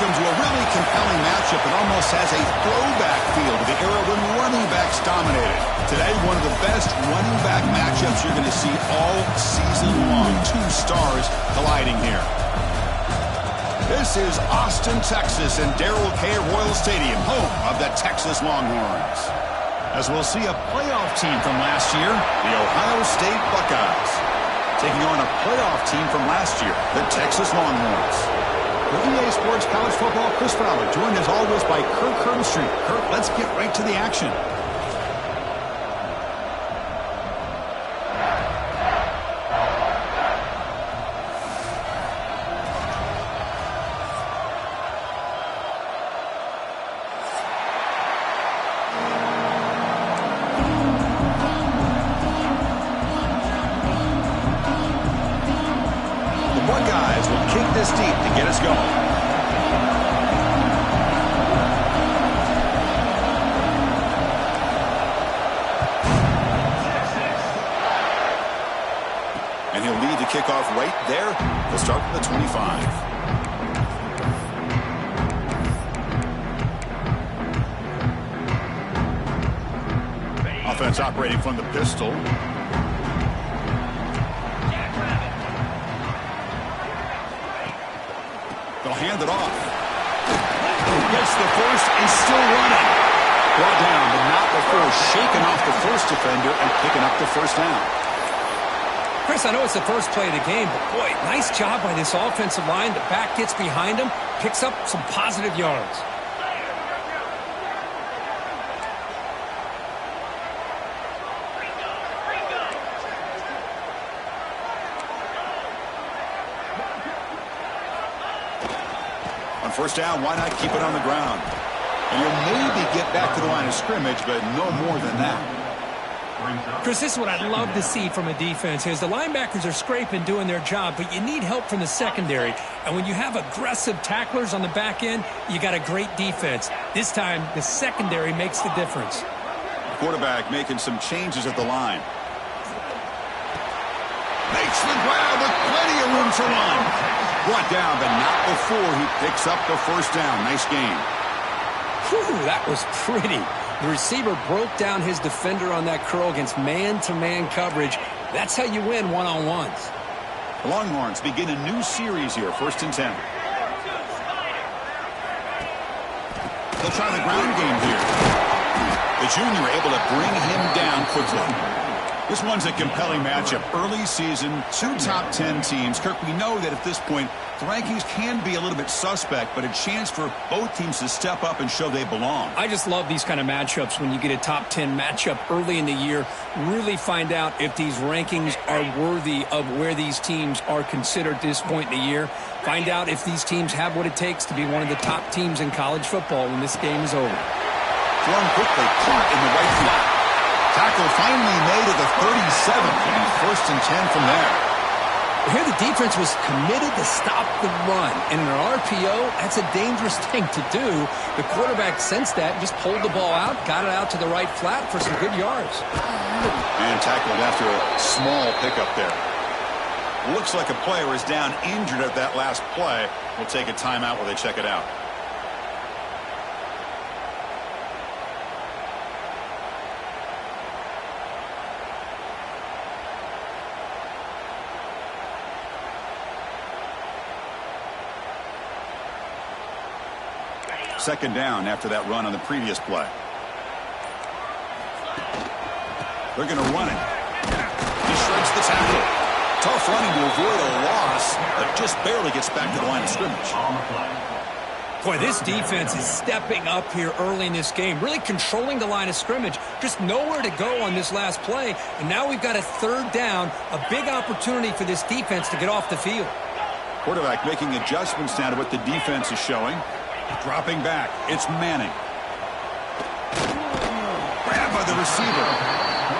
welcome to a really compelling matchup. It almost has a throwback feel to the era when running backs dominated. Today, one of the best running back matchups you're going to see all season long. Two stars colliding here. This is Austin, Texas, and Darrell K. Royal Stadium, home of the Texas Longhorns. As we'll see a playoff team from last year, the Ohio State Buckeyes, taking on a playoff team from last year, the Texas Longhorns. For EA Sports College Football, Chris Fowler, joined as always by Kirk Herbstreit. Kirk, let's get right to the action. This deep to get us going. And he'll lead the kickoff right there. He'll start from the 25. Offense operating from the pistol. They'll hand it off. Gets the first and still running. Brought down, but not before shaking off the first defender and picking up the first down. Chris, I know it's the first play of the game, but boy, nice job by this offensive line. The back gets behind him, picks up some positive yards. First down, why not keep it on the ground? And you'll maybe get back to the line of scrimmage, but no more than that. Chris, this is what I'd love to see from a defense is the linebackers are scraping, doing their job, but you need help from the secondary. And when you have aggressive tacklers on the back end, you got a great defense. This time, the secondary makes the difference. Quarterback making some changes at the line. Makes the grab with plenty of room to run. Brought down, but not before he picks up the first down. Nice game. Whew, that was pretty. The receiver broke down his defender on that curl against man-to-man coverage. That's how you win one-on-ones. The Longhorns begin a new series here, 1st and 10. They'll try the ground game here. The junior able to bring him down quickly. This one's a compelling matchup. Early season, two top 10 teams. Kirk, we know that at this point, the rankings can be a little bit suspect, but a chance for both teams to step up and show they belong. I just love these kind of matchups when you get a top 10 matchup early in the year. Really find out if these rankings are worthy of where these teams are considered at this point in the year. Find out if these teams have what it takes to be one of the top teams in college football when this game is over. Thrown quickly, caught in the right flat. Tackle finally made at the 37, and 1st and 10 from there. Here the defense was committed to stop the run. And in an RPO, that's a dangerous thing to do. The quarterback sensed that, just pulled the ball out, got it out to the right flat for some good yards. And tackled after a small pickup there. Looks like a player is down injured at that last play. We'll take a timeout while they check it out. Second down after that run on the previous play. They're going to run it. He shreds the tackle. Tough running to avoid a loss, but just barely gets back to the line of scrimmage. Boy, this defense is stepping up here early in this game, really controlling the line of scrimmage. Just nowhere to go on this last play, and now we've got a 3rd down, a big opportunity for this defense to get off the field. Quarterback making adjustments now to what the defense is showing. Dropping back, it's Manning. Grabbed by the receiver.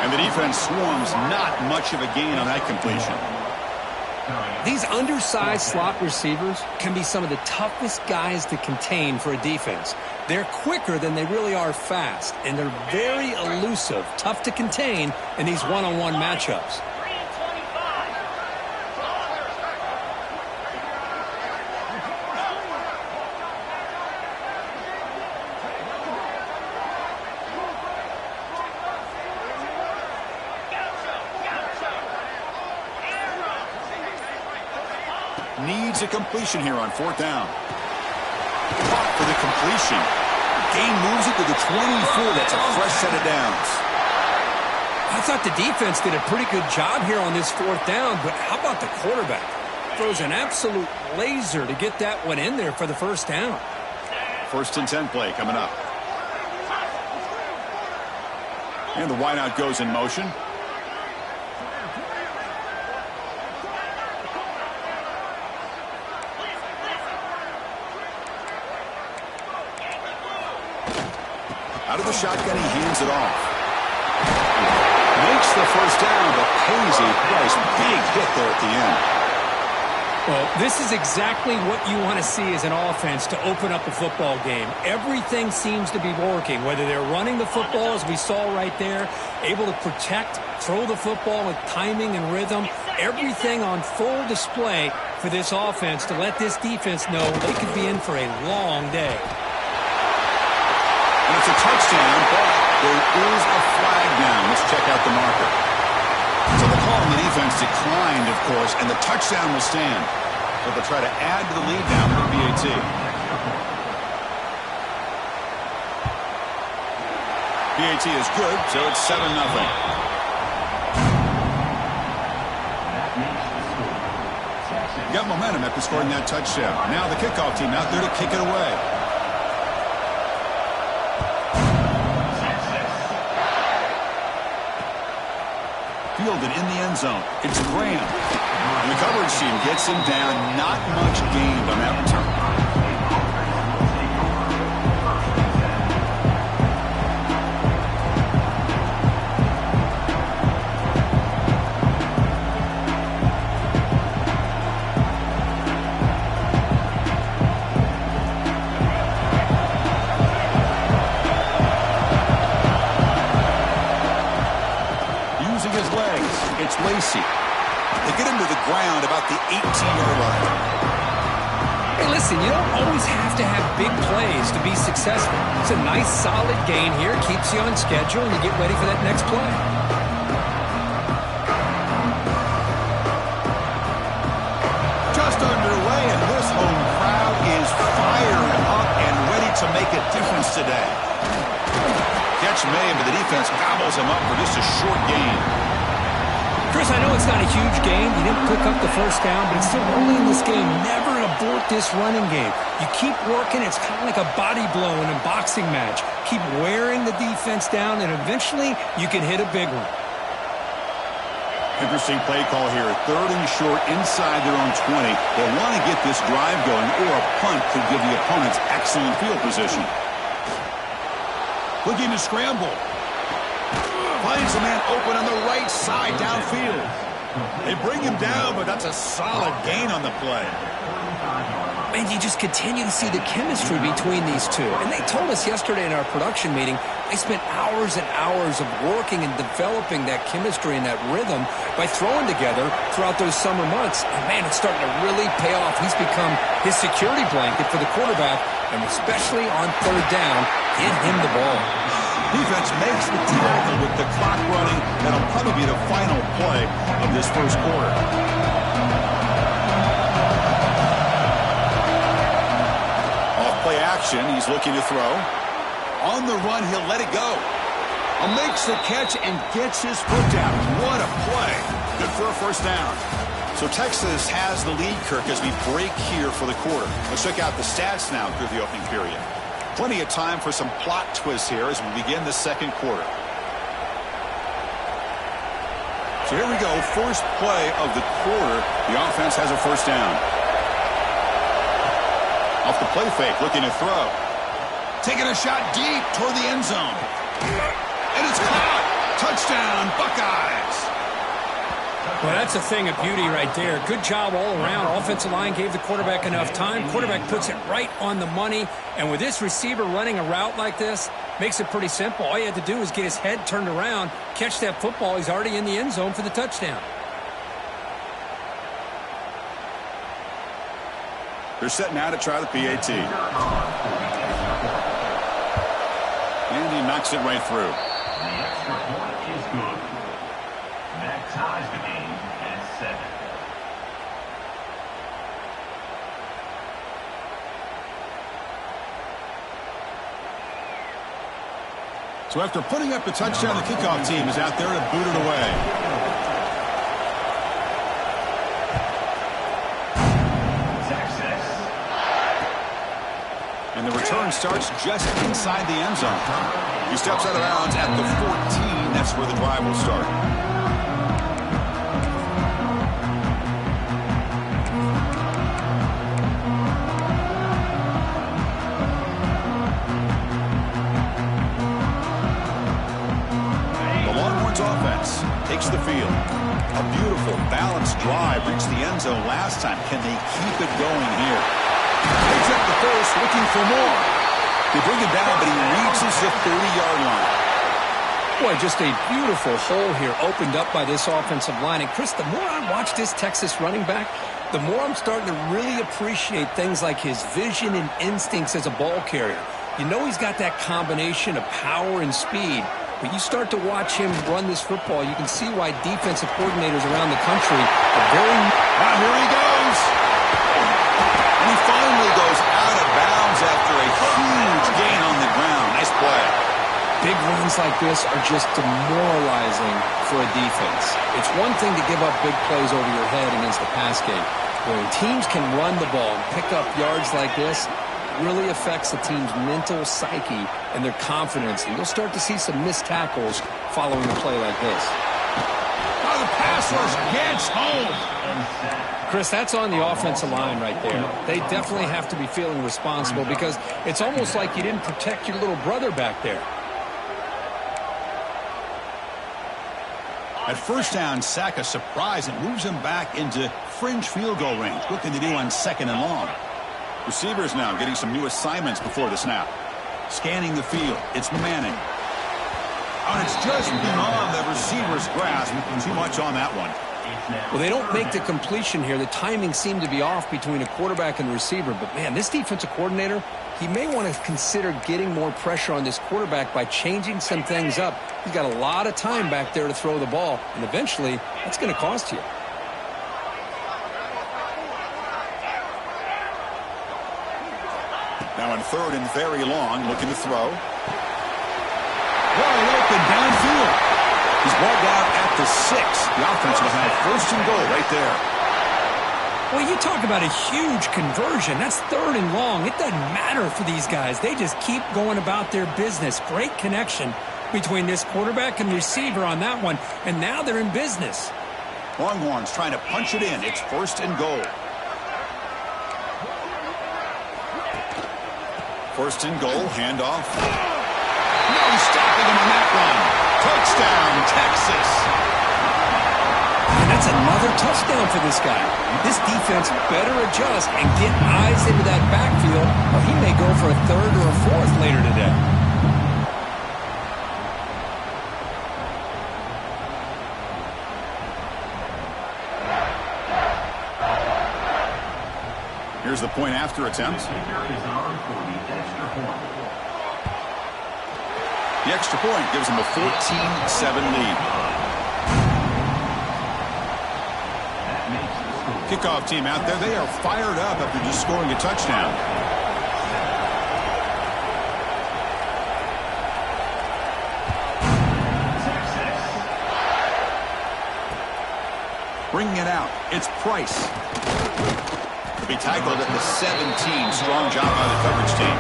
And the defense swarms, not much of a gain on that completion. These undersized slot receivers can be some of the toughest guys to contain for a defense. They're quicker than they really are fast, and they're very elusive, tough to contain in these one-on-one matchups. Needs a completion here on 4th down. Caught for the completion. Gain moves it to the 24. That's a fresh set of downs. I thought the defense did a pretty good job here on this 4th down, but how about the quarterback? Throws an absolute laser to get that one in there for the 1st down. 1st and 10 play coming up. And the wideout goes in motion. Out of the shotgun, he hands it off. Makes the 1st down, but pays a price. Big hit there at the end. Well, this is exactly what you want to see as an offense to open up a football game. Everything seems to be working, whether they're running the football, as we saw right there, able to protect, throw the football with timing and rhythm. Everything on full display for this offense to let this defense know they could be in for a long day. And it's a touchdown, but there is a flag down. Let's check out the marker. So the call on the defense declined, of course, and the touchdown will stand. So they'll try to add to the lead now for BAT. BAT is good, so it's 7-0. Got momentum after scoring that touchdown. Now the kickoff team out there to kick it away. Fielded in the end zone. It's Graham. And the coverage team gets him down. Not much gained on that return. It's Lacy. They get him to the ground about the 18-yard line. Hey, listen, you don't always have to have big plays to be successful. It's a nice, solid gain here. Keeps you on schedule, and you get ready for that next play. Just underway, and this home crowd is fired up and ready to make a difference today. Catch made, but the defense gobbles him up for just a short gain. Chris, I know it's not a huge game. You didn't pick up the 1st down, but it's still early in this game. Never abort this running game. You keep working. It's kind of like a body blow in a boxing match. Keep wearing the defense down, and eventually you can hit a big one. Interesting play call here. 3rd and short inside their own 20. They want to get this drive going, or a punt could give the opponents excellent field position. Looking to scramble. Finds a man open on the right side downfield. They bring him down, but that's a solid gain on the play. And you just continue to see the chemistry between these two. And they told us yesterday in our production meeting, they spent hours and hours of working and developing that chemistry and that rhythm by throwing together throughout those summer months. And, man, it's starting to really pay off. He's become his security blanket for the quarterback, and especially on 3rd down, get him the ball. Defense makes the tackle with the clock running. That'll probably be the final play of this 1st quarter. Off-play action. He's looking to throw. On the run, he'll let it go. Makes the catch and gets his foot down. What a play. Good for a 1st down. So Texas has the lead, Kirk, as we break here for the quarter. Let's check out the stats now through the opening period. Plenty of time for some plot twists here as we begin the 2nd quarter. So here we go. First play of the quarter. The offense has a 1st down. Off the play fake, looking to throw. Taking a shot deep toward the end zone. And it's caught. Touchdown, Buckeyes. Well, that's a thing of beauty right there. Good job all around. Offensive line gave the quarterback enough time. Quarterback puts it right on the money. And with this receiver running a route like this, makes it pretty simple. All you have to do is get his head turned around, catch that football. He's already in the end zone for the touchdown. They're set now to try the PAT. And he knocks it right through. The extra point is good. That ties the game at 7. So after putting up the touchdown, the kickoff team is out there to boot it away. And the return starts just inside the end zone. He steps out of bounds at the 14. That's where the drive will start. Takes the field. A beautiful, balanced drive. Reached the end zone last time. Can they keep it going here? Takes up the first, looking for more. They bring it down, but he reaches the 30-yard line. Boy, just a beautiful hole here opened up by this offensive line. And, Chris, the more I watch this Texas running back, the more I'm starting to really appreciate things like his vision and instincts as a ball carrier. You know he's got that combination of power and speed. But you start to watch him run this football, you can see why defensive coordinators around the country are very... Ah, here he goes. And he finally goes out of bounds after a huge gain on the ground. Nice play. Big runs like this are just demoralizing for a defense. It's one thing to give up big plays over your head against the pass game. When teams can run the ball and pick up yards like this, really affects the team's mental psyche and their confidence. And you'll start to see some missed tackles following a play like this. Oh, the pass rush gets home. Chris, that's on the offensive line right there. They definitely have to be feeling responsible because it's almost like you didn't protect your little brother back there. At first down, sack a surprise and moves him back into fringe field goal range. Looking to do on 2nd and long. Receivers now getting some new assignments before the snap. Scanning the field. It's Manning. And it's just beyond the receiver's grasp. Too much on that one. Well, they don't make the completion here. The timing seemed to be off between a quarterback and the receiver. But, man, this defensive coordinator, he may want to consider getting more pressure on this quarterback by changing some things up. He's got a lot of time back there to throw the ball. And eventually, that's going to cost you. Now on 3rd and very long, looking to throw. Wide open downfield. He's brought down at the 6. The offense will have 1st and goal right there. Well, you talk about a huge conversion. That's 3rd and long. It doesn't matter for these guys. They just keep going about their business. Great connection between this quarterback and receiver on that one. And now they're in business. Longhorns trying to punch it in. It's 1st and goal. 1st and goal, handoff. No stopping him on that one. Touchdown, Texas. And that's another touchdown for this guy. This defense better adjust and get eyes into that backfield, or he may go for a 3rd or a 4th later today. Here's the point after attempt. The extra point gives them a 14-7 lead. Kickoff team out there, they are fired up after just scoring a touchdown. Bringing it out, it's Price. To be tackled at the 17. Strong job by the coverage team.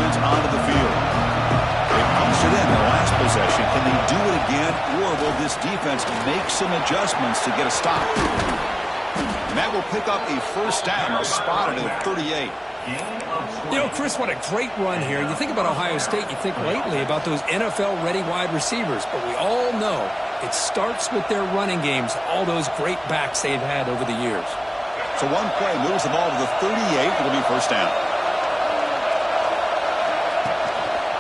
Onto the field. They punched it in the last possession. Can they do it again, or will this defense make some adjustments to get a stop? And that will pick up a 1st down, spotted at 38. You know, Chris, what a great run here. You think about Ohio State, you think lately about those NFL-ready wide receivers, but we all know it starts with their running games, all those great backs they've had over the years. So one play moves the ball to the 38. It'll be 1st down.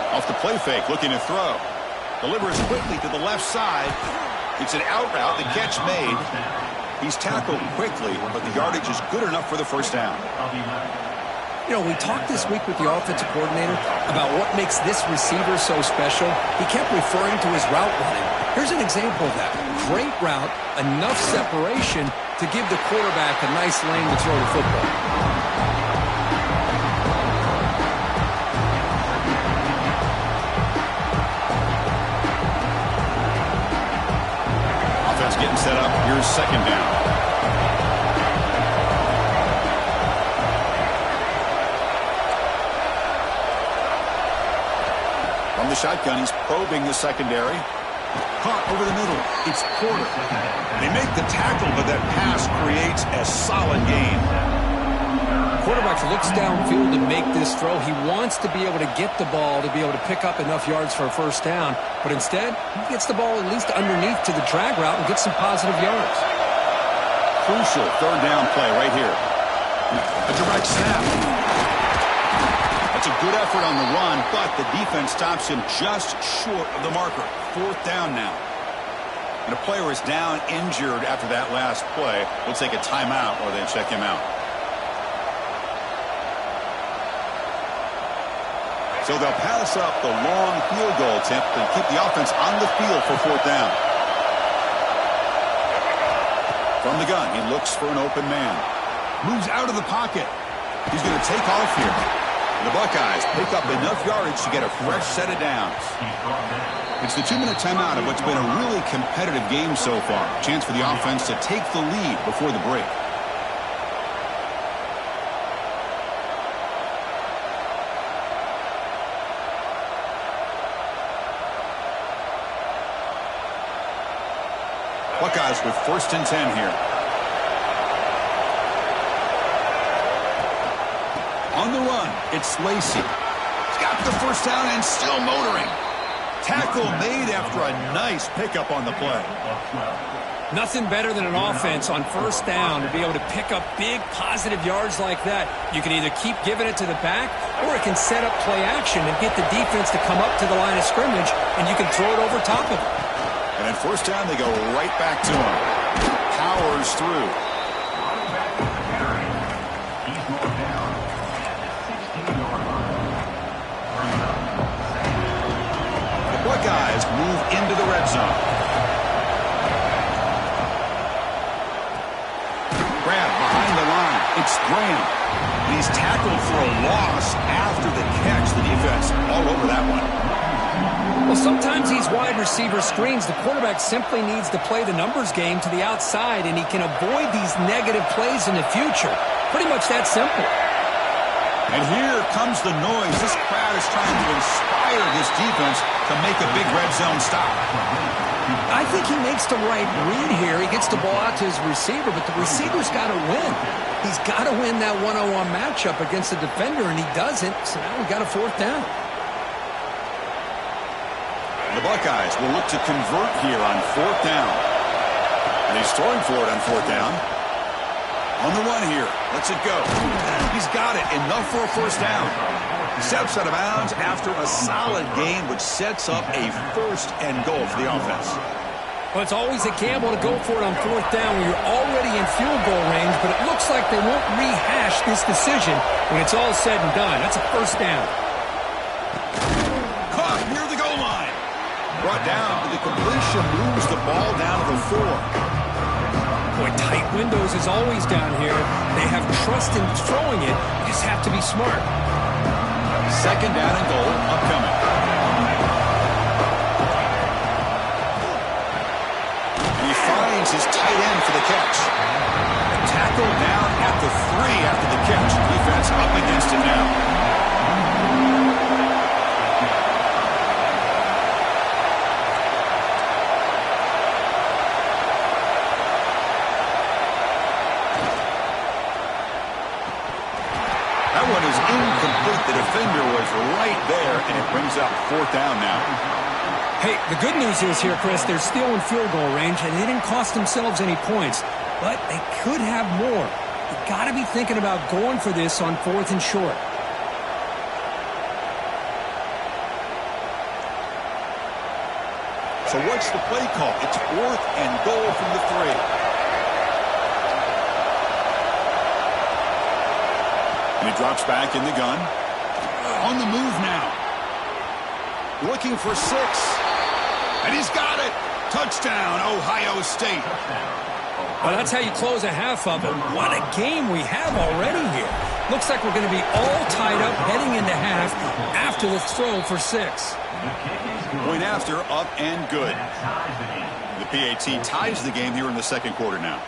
Off the play fake, looking to throw. Delivers quickly to the left side. It's an out route, the catch made. He's tackled quickly, but the yardage is good enough for the 1st down. You know, we talked this week with the offensive coordinator about what makes this receiver so special. He kept referring to his route running. Here's an example of that. Great route, enough separation to give the quarterback a nice lane to throw the football. Offense getting set up. Here's second down. From the shotgun, he's probing the secondary. Caught over the middle. It's Porter. They make the tackle, but that pass creates a solid gain. Quarterback looks downfield to make this throw. He wants to be able to get the ball to be able to pick up enough yards for a first down, but instead, he gets the ball at least underneath to the drag route and gets some positive yards. Crucial third down play right here. A direct snap. That's a good effort on the run, but the defense stops him just short of the marker. Fourth down now. And a player is down injured after that last play. We'll take a timeout or then check him out. So they'll pass up the long field goal attempt and keep the offense on the field for fourth down. From the gun, he looks for an open man. Moves out of the pocket. He's going to take off here. The Buckeyes pick up enough yardage to get a fresh set of downs. It's the 2-minute timeout of what's been a really competitive game so far. Chance for the offense to take the lead before the break. Buckeyes with 1st and 10 here. On the run, it's Lacy. He's got the first down and still motoring. Tackle made after a nice pickup on the play. Nothing better than an offense on first down to be able to pick up big positive yards like that. You can either keep giving it to the back, or it can set up play action and get the defense to come up to the line of scrimmage, and you can throw it over top of it. And then first down, they go right back to him. Powers through. The Buckeyes move into the red zone. Grab behind the line. It's Graham. And he's tackled for a loss after the catch. The defense all over that one. Well, sometimes these wide receiver screens, the quarterback simply needs to play the numbers game to the outside, and he can avoid these negative plays in the future. Pretty much that simple. And here comes the noise. This crowd is trying to inspire this defense to make a big red zone stop. I think he makes the right read here. He gets the ball out to his receiver, but the receiver's got to win. He's got to win that one-on-one matchup against the defender, and he doesn't, so now we got a fourth down. The Buckeyes will look to convert here on fourth down. And he's throwing for it on fourth down. On the run here. Lets it go. He's got it. Enough for a first down. He steps out of bounds after a solid gain, which sets up a 1st and goal for the offense. Well, it's always a gamble to go for it on fourth down when you're already in field goal range, but it looks like they won't rehash this decision when it's all said and done. That's a first down. Caught near the goal line. Brought down, but the completion moves the ball down to the 4. Boy, tight windows is always down here. They have trust in throwing it. You just have to be smart. Second down and goal upcoming. And he finds his tight end for the catch. A tackle down at the 3 after the catch. Defense up against it now. That one is incomplete. The defender was right there, and it brings up fourth down now. Hey, the good news is here, Chris, they're still in field goal range, and they didn't cost themselves any points, but they could have more. You've got to be thinking about going for this on 4th and short. So what's the play call? It's 4th and goal from the 3. And he drops back in the gun. On the move now. Looking for 6. And he's got it. Touchdown, Ohio State. Well, that's how you close a half of it. What a game we have already here. Looks like we're going to be all tied up heading into half after the throw for 6. Point after, up and good. The PAT ties the game here in the second quarter now.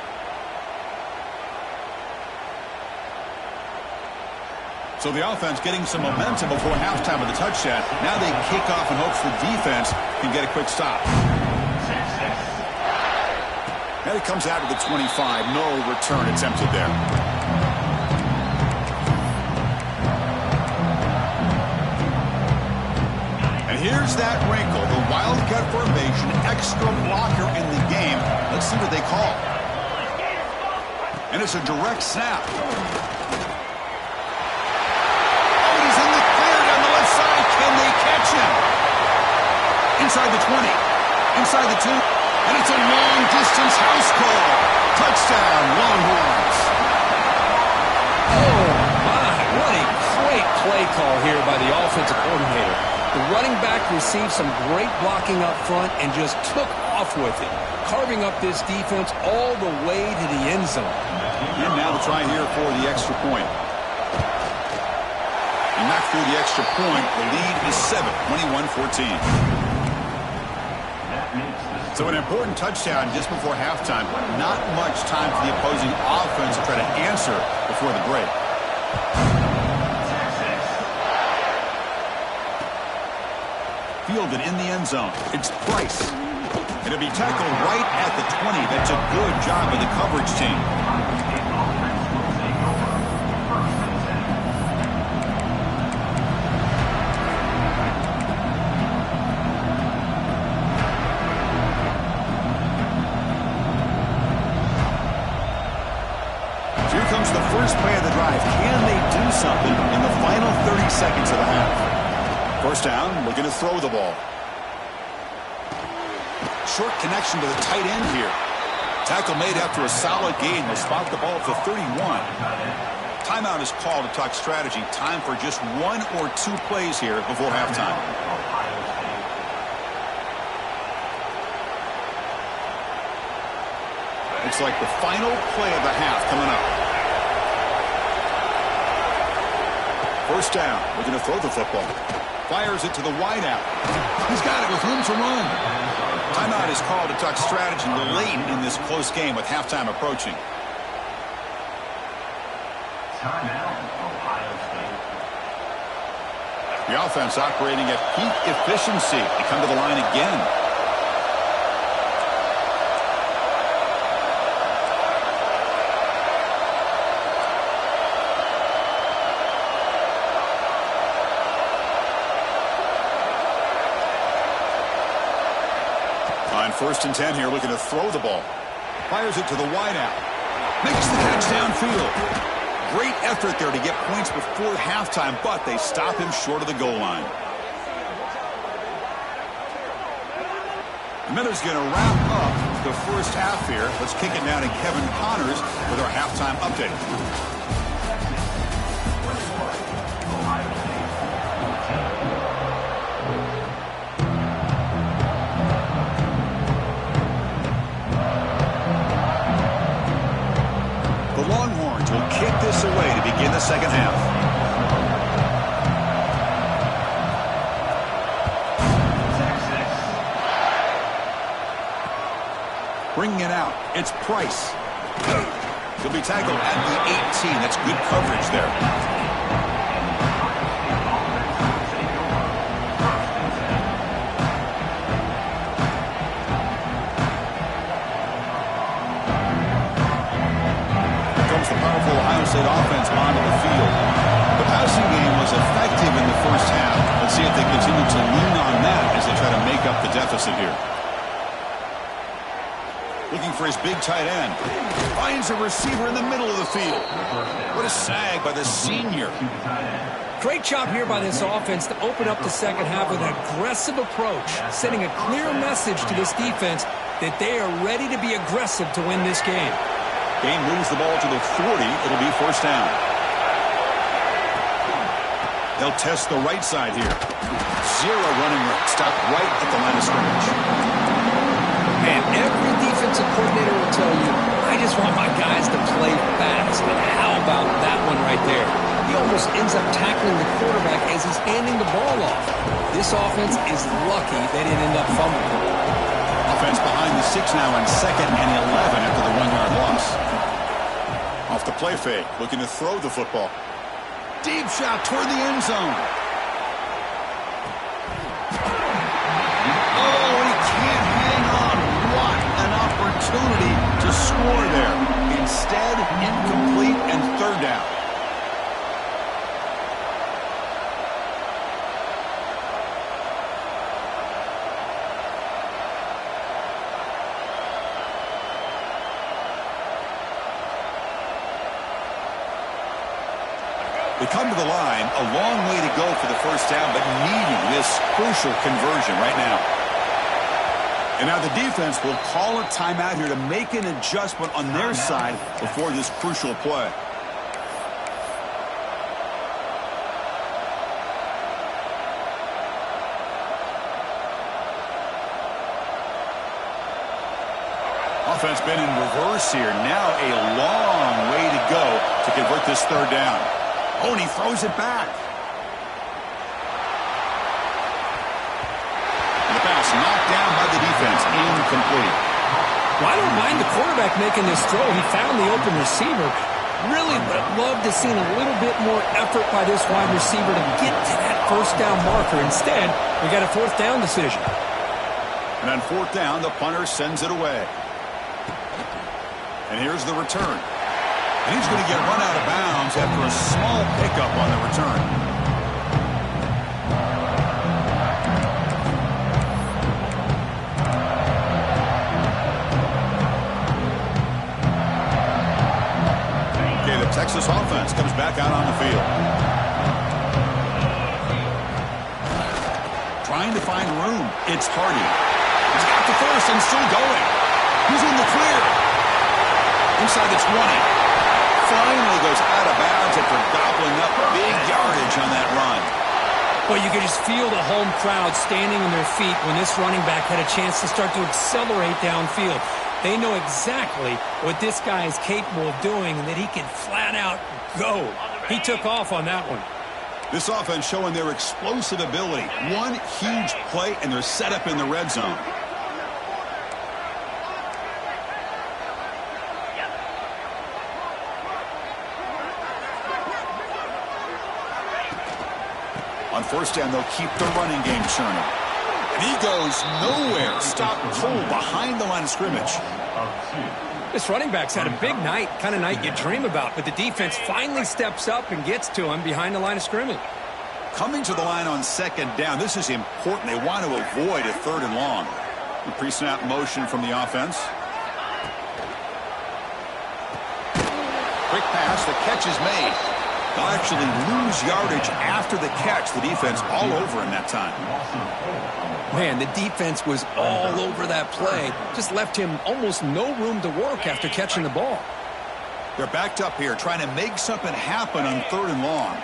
So the offense getting some momentum before halftime with the touchdown. Now they kick off in hopes the defense can get a quick stop. And it comes out of the 25. No return attempted there. And here's that wrinkle. The Wildcat formation, extra blocker in the game. Let's see what they call. And it's a direct snap. Can they catch him? Inside the 20. Inside the 2. And it's a long-distance house call. Touchdown, Longhorns. Oh, my. What a great play call here by the offensive coordinator. The running back received some great blocking up front and just took off with it, carving up this defense all the way to the end zone. And now the try here for the extra point. And not through the extra point. The lead is 7, 21-14. So an important touchdown just before halftime. Not much time for the opposing offense to try to answer before the break. Fielded in the end zone. It's Price. It'll be tackled right at the 20. That's a good job of the coverage team. Here comes the first play of the drive. Can they do something in the final 30 seconds of the half? First down, looking to throw the ball. Short connection to the tight end here. Tackle made after a solid gain. Will spot the ball at the 31. Timeout is called to talk strategy. Time for just 1 or 2 plays here before halftime. It's like the final play of the half coming up. First down. Looking to throw the football. Fires it to the wideout. He's got it with room to run. Timeout is called to talk strategy late in this close game with halftime approaching. Timeout, Ohio State. The offense operating at peak efficiency. They come to the line again. On 1st and 10 here, looking to throw the ball. Fires it to the wideout. Makes the catch downfield. Great effort there to get points before halftime, but they stop him short of the goal line. The Miller's going to wrap up the first half here. Let's kick it now to Kevin Connors with our halftime update. The Longhorns will kick this away to begin the second half. Bringing it out, it's Price. He'll be tackled at the 18. That's good coverage there. Here comes the powerful Ohio State offense onto the field. The passing game was effective in the first half. Let's see if they continue to lean on that as they try to make up the deficit here. Looking for his big tight end. Finds a receiver in the middle of the field. What a snag by the senior. Great job here by this offense to open up the second half with an aggressive approach, sending a clear message to this defense that they are ready to be aggressive to win this game. Game moves the ball to the 40. It'll be first down. They'll test the right side here. Zero running room. Stop right at the line of scrimmage. And every defensive coordinator will tell you, I just want my guys to play fast. And how about that one right there? He almost ends up tackling the quarterback as he's handing the ball off. This offense is lucky they didn't end up fumbling. Offense behind the 6 now on 2nd and 11 after the 1-yard loss. Off the play fake, looking to throw the football. Deep shot toward the end zone. Oh, he can't hang on. What an opportunity to score there. Instead, incomplete and 3rd down. They come to the line, a long way to go for the 1st down, but needing this crucial conversion right now. And now the defense will call a timeout here to make an adjustment on their side before this crucial play. Offense been in reverse here. Now a long way to go to convert this 3rd down. Oh, and he throws it back. And the pass knocked down by the defense. Incomplete. Well, I don't mind the quarterback making this throw. He found the open receiver. Really would have loved to seen a little bit more effort by this wide receiver to get to that 1st down marker. Instead, we got a 4th down decision. And on 4th down, the punter sends it away. And here's the return. And he's going to get run out of bounds after a small pickup on the return. Okay, the Texas offense comes back out on the field. Trying to find room. It's Hardy. He's got the 1st and still going. He's in the clear. Inside the 20. Finally goes out of bounds after gobbling up big yardage on that run. Well, you could just feel the home crowd standing on their feet when this running back had a chance to start to accelerate downfield. They know exactly what this guy is capable of doing and that he can flat out go. He took off on that one. This offense showing their explosive ability. One huge play and they're set up in the red zone. On 1st down, they'll keep the running game churning. And he goes nowhere. Stop cold behind the line of scrimmage. This running back's had a big night, kind of night you dream about, but the defense finally steps up and gets to him behind the line of scrimmage. Coming to the line on 2nd down, this is important. They want to avoid a 3rd and long. The pre-snap motion from the offense. Quick pass, the catch is made. They'll actually lose yardage after the catch. The defense all over him that time. Man, the defense was all over that play. Just left him almost no room to work after catching the ball. They're backed up here, trying to make something happen on 3rd and long.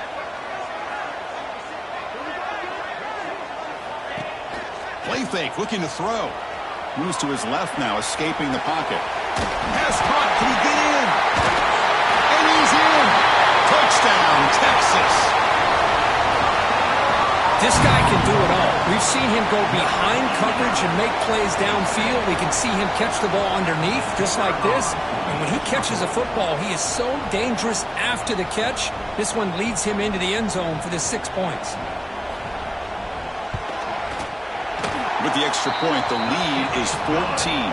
Play fake, looking to throw. Moves to his left now, escaping the pocket. Pass caught, can he get in? And he's in! Touchdown, Texas! This guy can do it all. We've seen him go behind coverage and make plays downfield. We can see him catch the ball underneath, just like this. And when he catches a football, he is so dangerous after the catch. This one leads him into the end zone for the 6 points. With the extra point, the lead is 14.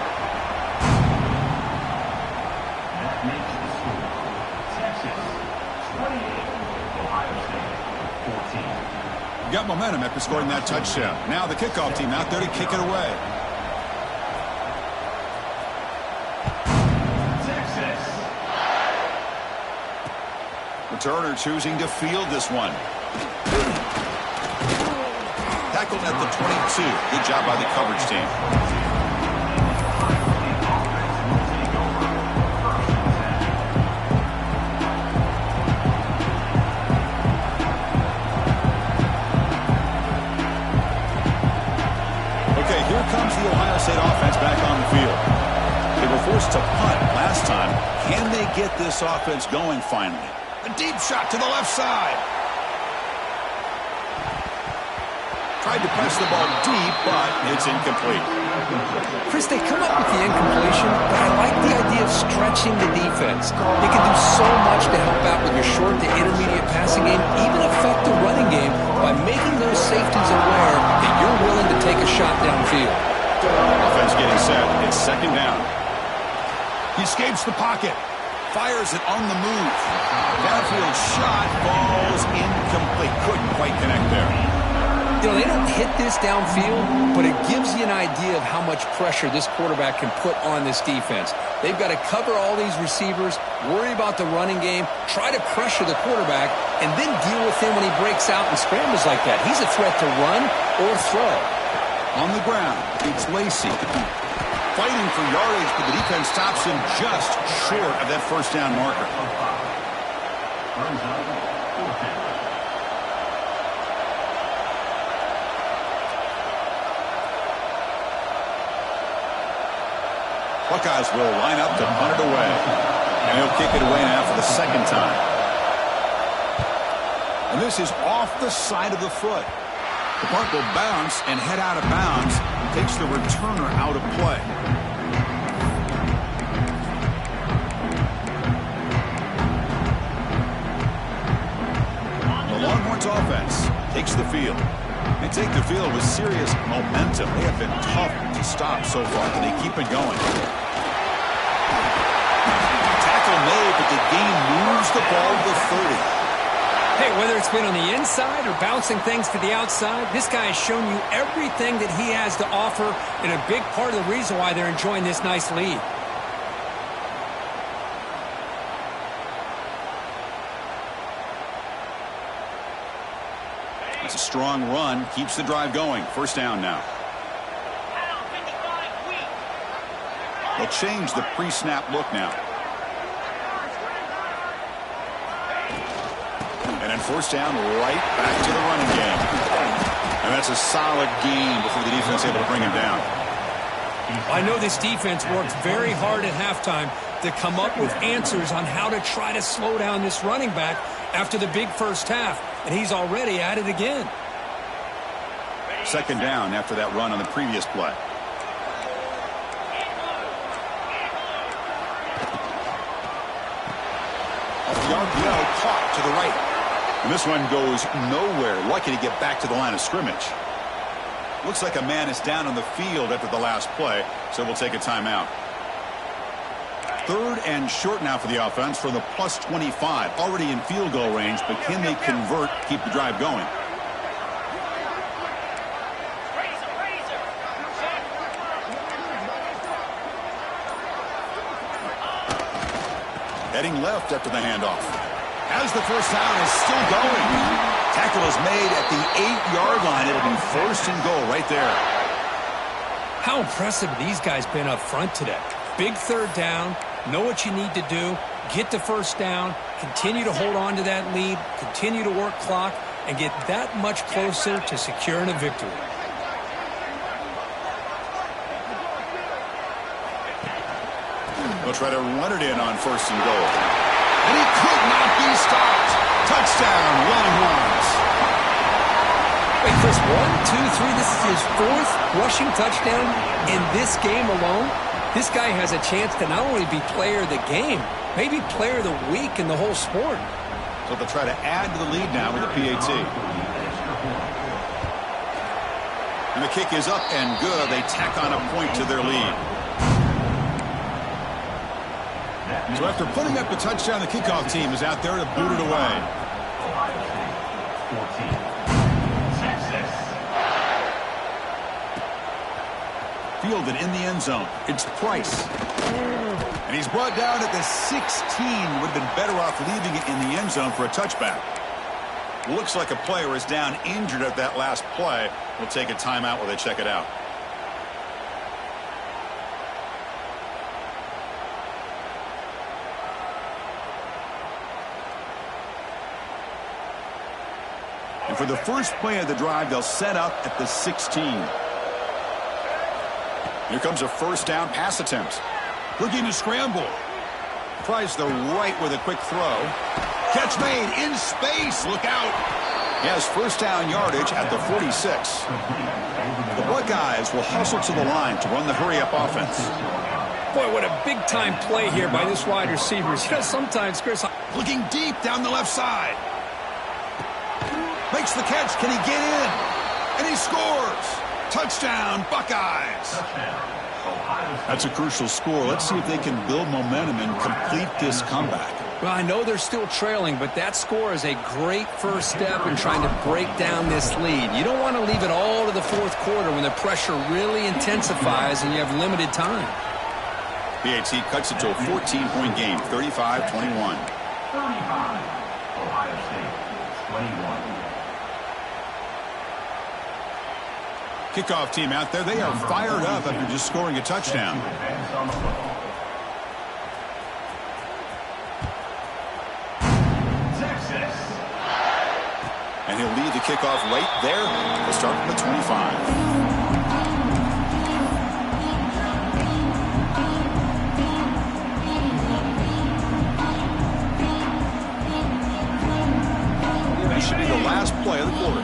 Got momentum after scoring that touchdown. Now the kickoff team out there to kick it away. Texas. Returner choosing to field this one. Tackled at the 22. Good job by the coverage team. Can they get this offense going finally? A deep shot to the left side. Tried to press the ball deep, but it's incomplete. Chris, they come up with the incompletion, but I like the idea of stretching the defense. You can do so much to help out with your short to intermediate passing game, even affect the running game by making those safeties aware that you're willing to take a shot downfield. Offense getting set. It's second down. He escapes the pocket. Fires it on the move. Downfield shot falls incomplete. Couldn't quite connect there. You know, they don't hit this downfield, but it gives you an idea of how much pressure this quarterback can put on this defense. They've got to cover all these receivers, worry about the running game, try to pressure the quarterback, and then deal with him when he breaks out and scrambles like that. He's a threat to run or throw. On the ground, it's Lacy. Fighting for yardage, but the defense stops him just short of that first down marker. Buckeyes will line up to punt it away. And he'll kick it away now for the second time. And this is off the side of the foot. The punt will bounce and head out of bounds. Takes the returner out of play. The Longhorns offense takes the field. They take the field with serious momentum. They have been tough to stop so far, but they keep it going. Tackle made, but the game moves the ball to the 30. Hey, whether it's been on the inside or bouncing things to the outside, this guy has shown you everything that he has to offer, and a big part of the reason why they're enjoying this nice lead. It's a strong run, keeps the drive going. First down now. They'll change the pre-snap look now. And then first down, right back to the running game. And that's a solid gain before the defense is able to bring him down. I know this defense worked very hard at halftime to come up with answers on how to try to slow down this running back after the big first half. And he's already at it again. Second down after that run on the previous play. Off the RPO, caught to the right. And this one goes nowhere. Lucky to get back to the line of scrimmage. Looks like a man is down on the field after the last play, so we'll take a timeout. Third and short now for the offense from the plus 25. Already in field goal range, but can they convert, keep the drive going? Heading left after the handoff. As the first down is still going. Tackle is made at the 8-yard line. It'll be first and goal right there. How impressive these guys been up front today. Big third down. Know what you need to do. Get the first down. Continue to hold on to that lead. Continue to work clock. And get that much closer to securing a victory. They'll try to run it in on first and goal. And he could not be stopped. Touchdown, Longhorns. Wait, Chris, 1, 2, 3. This is his fourth rushing touchdown in this game alone. This guy has a chance to not only be player of the game, maybe player of the week in the whole sport. So they'll try to add to the lead now with a PAT. And the kick is up and good. They tack on a point to their lead. So after putting up the touchdown, the kickoff team is out there to boot it away. Fielded in the end zone. It's Price. And he's brought down at the 16. Would have been better off leaving it in the end zone for a touchback. Looks like a player is down injured at that last play. We'll take a timeout while they check it out. And for the first play of the drive, they'll set up at the 16. Here comes a first down pass attempt. Looking to scramble. Tries the right with a quick throw. Catch made in space. Look out. He has first down yardage at the 46. The Buckeyes will hustle to the line to run the hurry-up offense. Boy, what a big-time play here by this wide receiver. You know, sometimes, Chris... Looking deep down the left side. Makes the catch. Can he get in? And he scores. Touchdown, Buckeyes. That's a crucial score. Let's see if they can build momentum and complete this comeback. Well, I know they're still trailing, but that score is a great first step in trying to break down this lead. You don't want to leave it all to the fourth quarter when the pressure really intensifies and you have limited time. PAT cuts it to a 14-point game, 35-21. 35, Ohio State, 21. Kickoff team out there. They are fired up after just scoring a touchdown. Texas. And he'll lead the kickoff right there. He'll start from the 25. This should be the last play of the quarter.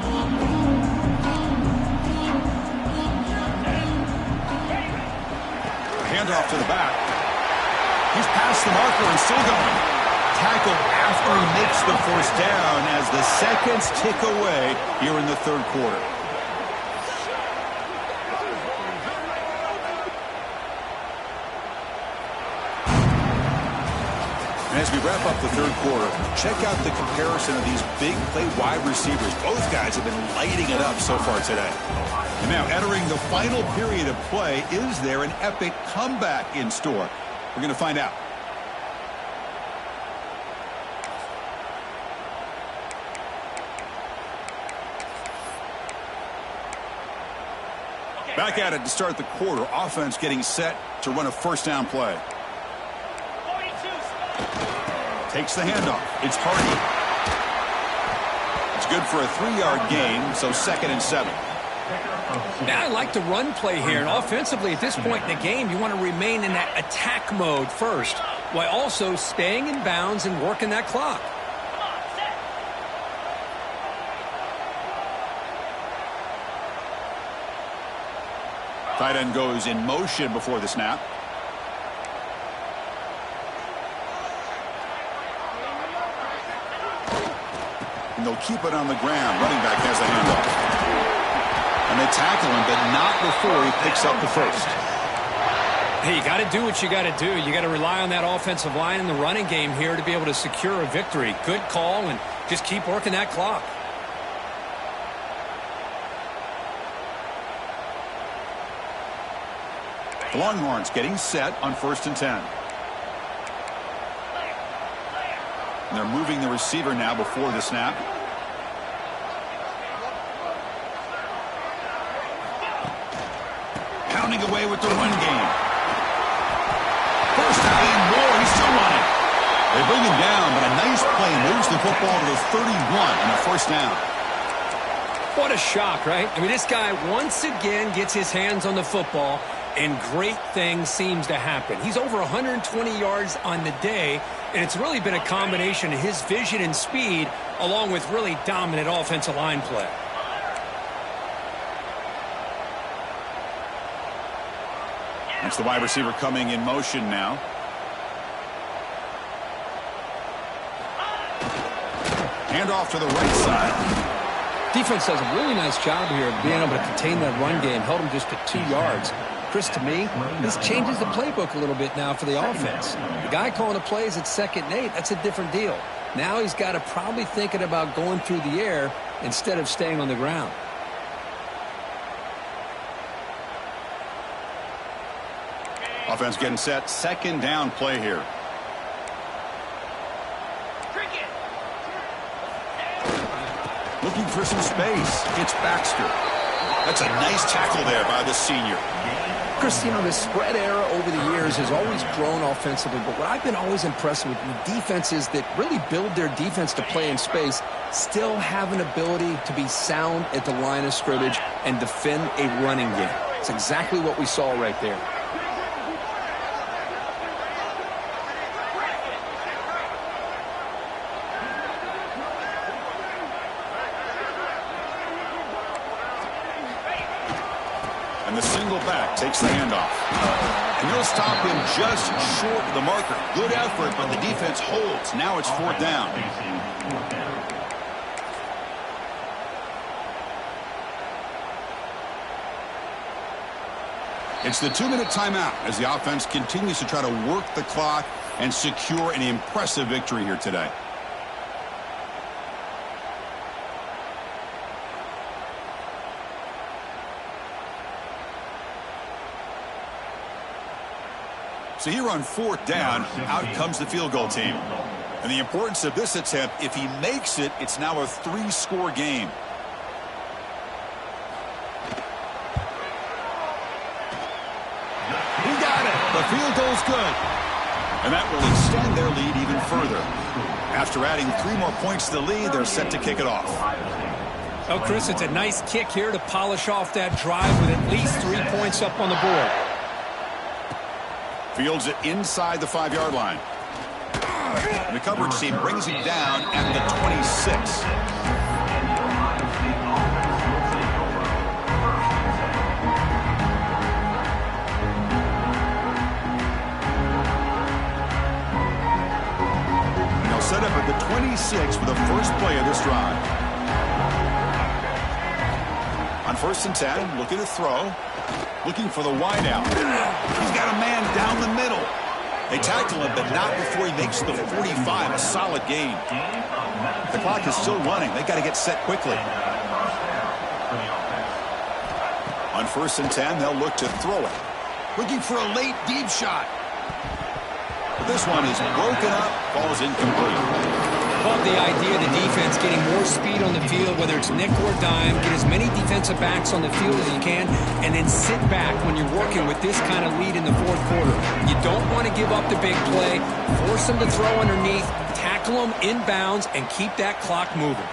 Handoff to the back. He's past the marker and still going. Tackle after he makes the first down as the seconds tick away here in the third quarter. And as we wrap up the third quarter, check out the comparison of these big play wide receivers. Both guys have been lighting it up so far today. And now entering the final period of play, is there an epic comeback in store? We're going to find out. Back at it to start the quarter. Offense getting set to run a first down play. Takes the handoff. It's Hardy. It's good for a 3-yard gain, so 2nd and 7. Now I like the run play here, and offensively at this point in the game, you want to remain in that attack mode first, while also staying in bounds and working that clock. Tight end goes in motion before the snap. And they'll keep it on the ground. Running back has the handoff. And they tackle him, but not before he picks up the first. Hey, you got to do what you got to do. You got to rely on that offensive line in the running game here to be able to secure a victory. Good call, and just keep working that clock. The Longhorns getting set on 1st and 10. And they're moving the receiver now before the snap. Pounding away with the run game. First down and more. He's still running. They bring him down, but a nice play moves the football to the 31 and a first down. What a shock, right? I mean, this guy once again gets his hands on the football, and great things seems to happen. He's over 120 yards on the day, and it's really been a combination of his vision and speed along with really dominant offensive line play. That's the wide receiver coming in motion now. Handoff to the right side. Defense does a really nice job here of being able to contain that run game, held him just to 2 yards. Chris, to me, this changes the playbook a little bit now for the offense. The guy calling the plays at 2nd and 8, that's a different deal. Now he's got to probably thinking about going through the air instead of staying on the ground. Offense getting set. 2nd down play here. Looking for some space. It's Baxter. That's a nice tackle there by the senior. Chris, you know, the spread era over the years has always grown offensively, but what I've been always impressed with defenses that really build their defense to play in space still have an ability to be sound at the line of scrimmage and defend a running game. It's exactly what we saw right there. And the single back takes the handoff. And they'll stop him just short of the marker. Good effort, but the defense holds. Now it's 4th down. It's the 2-minute timeout as the offense continues to try to work the clock and secure an impressive victory here today. So here on 4th down, out comes the field goal team. And the importance of this attempt, if he makes it, it's now a 3-score game. He got it. The field goal's good. And that will extend their lead even further. After adding 3 more points to the lead, they're set to kick it off. Oh, Chris, it's a nice kick here to polish off that drive with at least 3 points up on the board. Fields it inside the 5-yard line. And the coverage team brings him down at the 26. They'll set up at the 26 for the first play of this drive. On 1st and 10, looking to throw. Looking for the wideout. He's got a man down the middle. They tackle him, but not before he makes the 45. A solid gain. The clock is still running. They got to get set quickly. On 1st and 10, they'll look to throw it. Looking for a late deep shot. But this one is broken up, falls incomplete. Love the idea of the defense getting more speed on the field, whether it's nickel or dime. Get as many defensive backs on the field as you can, and then sit back when you're working with this kind of lead in the 4th quarter. You don't want to give up the big play. Force them to throw underneath, tackle them inbounds, and keep that clock moving.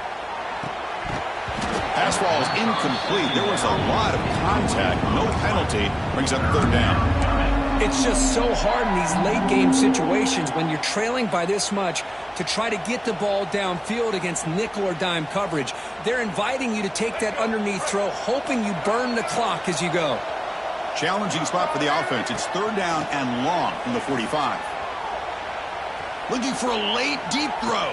Pass ball is incomplete. There was a lot of contact. No penalty. Brings up 3rd down. It's just so hard in these late-game situations when you're trailing by this much to try to get the ball downfield against nickel or dime coverage. They're inviting you to take that underneath throw, hoping you burn the clock as you go. Challenging spot for the offense. It's 3rd down and long from the 45. Looking for a late deep throw.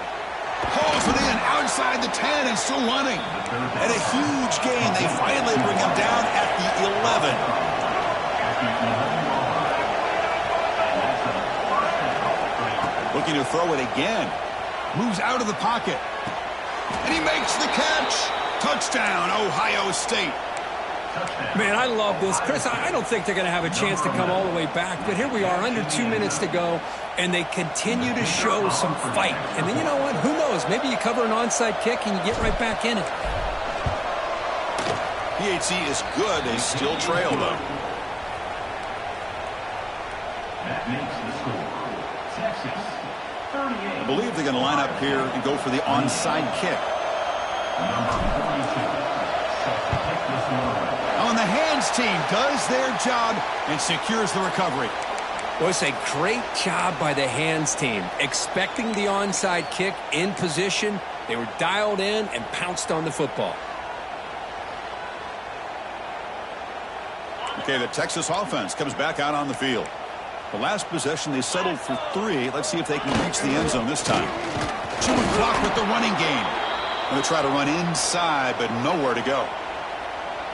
Hauls it in outside the 10 and still running. And a huge gain. They finally bring him down at the 11. Looking to throw it again. Moves out of the pocket. And he makes the catch. Touchdown, Ohio State. Man, I love this. Chris, I don't think they're going to have a chance to come all the way back. But here we are, under 2 minutes to go, and they continue to show some fight. And then you know what? Who knows? Maybe you cover an onside kick and you get right back in it. PHC is good. They still trail, though. That makes the score. Texas, 38. I believe they're going to line up here and go for the onside kick. Number 42. And the hands team does their job and secures the recovery. Well, it's a great job by the hands team. Expecting the onside kick in position, they were dialed in and pounced on the football. Okay, the Texas offense comes back out on the field. The last possession, they settled for 3. Let's see if they can reach the end zone this time. Chewing clock with the running game. Going to try to run inside, but nowhere to go.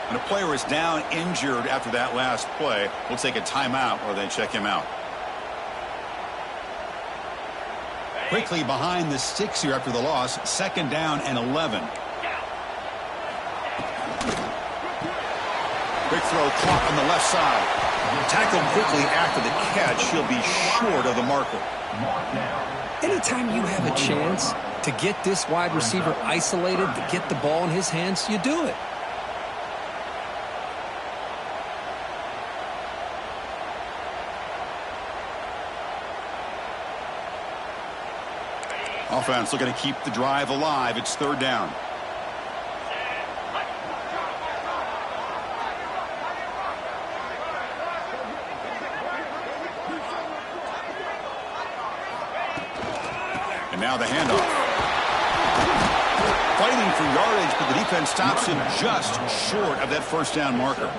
And a player is down injured after that last play. We'll take a timeout or they check him out. Quickly behind the sticks here after the loss. 2nd down and 11. Quick throw caught on the left side. Tackled quickly after the catch. He'll be short of the marker. Anytime you have a chance to get this wide receiver isolated, to get the ball in his hands, you do it. Offense looking to keep the drive alive. It's 3rd down. And now the handoff. Fighting for yardage, but the defense stops him just short of that 1st down marker.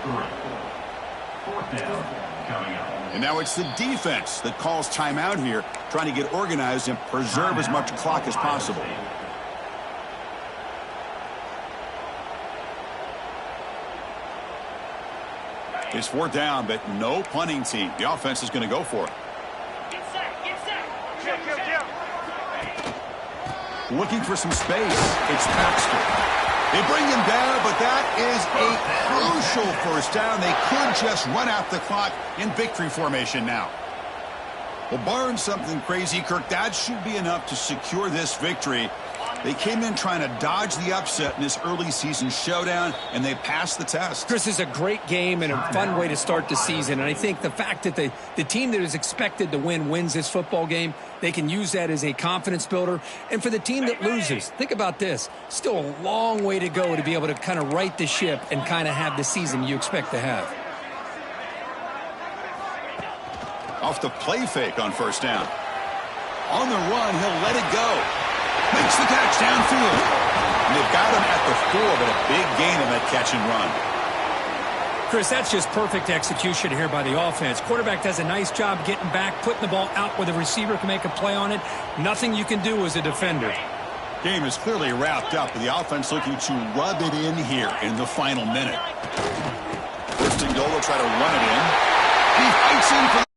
down coming up. And now it's the defense that calls timeout here, trying to get organized and preserve as much clock as possible. It's 4th down, but no punting team. The offense is going to go for it. Get set, get set. Looking for some space. It's Baxter. They bring him down, but that is a crucial 1st down. They could just run out the clock in victory formation now. Well, barring something crazy, Kirk, that should be enough to secure this victory. They came in trying to dodge the upset in this early season showdown, and they passed the test. Chris, is a great game and a fun way to start the season. And I think the fact that the team that is expected to win wins this football game, they can use that as a confidence builder. And for the team that loses, think about this. Still a long way to go to be able to kind of right the ship and kind of have the season you expect to have. Off the play fake on 1st down. On the run, he'll let it go. Makes the catch downfield. And they've got him at the 4, but a big gain on that catch and run. Chris, that's just perfect execution here by the offense. Quarterback does a nice job getting back, putting the ball out where the receiver can make a play on it. Nothing you can do as a defender. Game is clearly wrapped up, with the offense looking to rub it in here in the final minute. 1st and goal, will try to run it in. He fights in for